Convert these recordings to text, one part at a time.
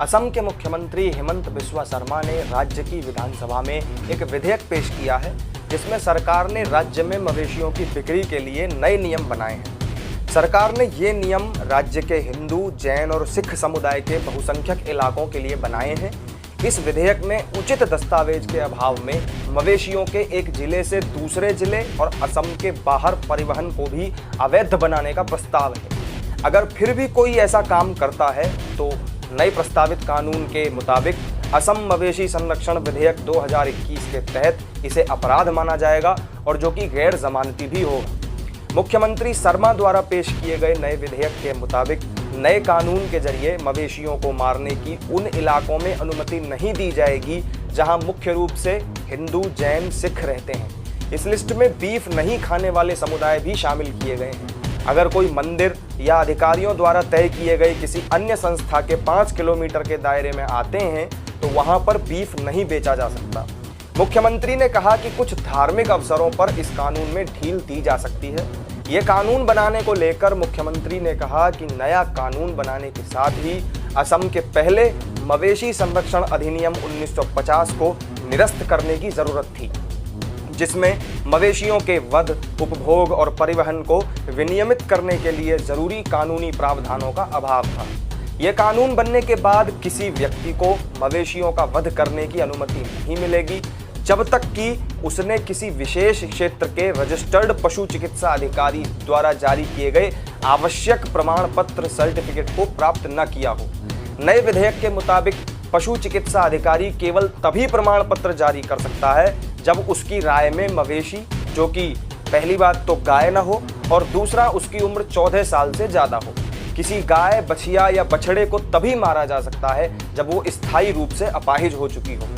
असम के मुख्यमंत्री हेमंत बिस्वा शर्मा ने राज्य की विधानसभा में एक विधेयक पेश किया है, जिसमें सरकार ने राज्य में मवेशियों की बिक्री के लिए नए नियम बनाए हैं। सरकार ने ये नियम राज्य के हिंदू, जैन और सिख समुदाय के बहुसंख्यक इलाकों के लिए बनाए हैं। इस विधेयक में उचित दस्तावेज के अभाव में मवेशियों के एक जिले से दूसरे जिले और असम के बाहर परिवहन को भी अवैध बनाने का प्रस्ताव है। अगर फिर भी कोई ऐसा काम करता है तो नए प्रस्तावित कानून के मुताबिक असम मवेशी संरक्षण विधेयक 2021 के तहत इसे अपराध माना जाएगा और जो कि गैर जमानती भी होगा। मुख्यमंत्री शर्मा द्वारा पेश किए गए नए विधेयक के मुताबिक नए कानून के जरिए मवेशियों को मारने की उन इलाकों में अनुमति नहीं दी जाएगी जहां मुख्य रूप से हिंदू, जैन, सिख रहते हैं। इस लिस्ट में बीफ नहीं खाने वाले समुदाय भी शामिल किए गए हैं। अगर कोई मंदिर या अधिकारियों द्वारा तय किए गए किसी अन्य संस्था के 5 किलोमीटर के दायरे में आते हैं तो वहां पर बीफ नहीं बेचा जा सकता। मुख्यमंत्री ने कहा कि कुछ धार्मिक अवसरों पर इस कानून में ढील दी जा सकती है। ये कानून बनाने को लेकर मुख्यमंत्री ने कहा कि नया कानून बनाने के साथ ही असम के पहले मवेशी संरक्षण अधिनियम 1950 को निरस्त करने की जरूरत थी, जिसमें मवेशियों के वध, उपभोग और परिवहन को विनियमित करने के लिए जरूरी कानूनी प्रावधानों का अभाव था। यह कानून बनने के बाद किसी व्यक्ति को मवेशियों का वध करने की अनुमति नहीं मिलेगी जब तक कि उसने किसी विशेष क्षेत्र के रजिस्टर्ड पशु चिकित्सा अधिकारी द्वारा जारी किए गए आवश्यक प्रमाण पत्र सर्टिफिकेट को प्राप्त न किया हो। नए विधेयक के मुताबिक पशु चिकित्सा अधिकारी केवल तभी प्रमाण पत्र जारी कर सकता है जब उसकी राय में मवेशी, जो कि पहली बात तो गाय न हो और दूसरा उसकी उम्र 14 साल से ज्यादा हो। किसी गाय, बछिया या बछड़े को तभी मारा जा सकता है जब वो स्थायी रूप से अपाहिज हो चुकी हो।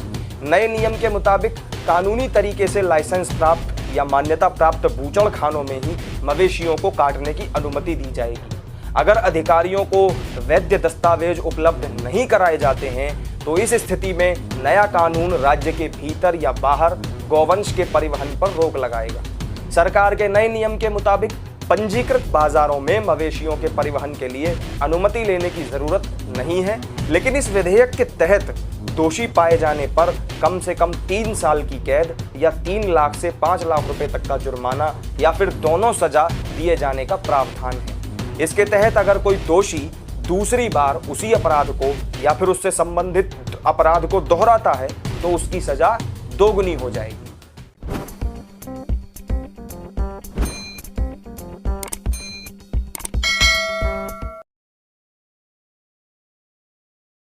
नए नियम के मुताबिक कानूनी तरीके से लाइसेंस प्राप्त या मान्यता प्राप्त बूचड़खानों में ही मवेशियों को काटने की अनुमति दी जाएगी। अगर अधिकारियों को वैध दस्तावेज उपलब्ध नहीं कराए जाते हैं तो इस स्थिति में नया कानून राज्य के भीतर या बाहर गौवंश के परिवहन पर रोक लगाएगा। सरकार के नए नियम के मुताबिक पंजीकृत बाजारों में मवेशियों के परिवहन के लिए अनुमति लेने की जरूरत नहीं है, लेकिन इस विधेयक के तहत दोषी पाए जाने पर कम से कम 3 साल की कैद या 3 लाख से 5 लाख रुपए तक का जुर्माना या फिर दोनों सजा दिए जाने का प्रावधान है। इसके तहत अगर कोई दोषी दूसरी बार उसी अपराध को या फिर उससे संबंधित अपराध को दोहराता है तो उसकी सजा दोगुनी हो जाएगी।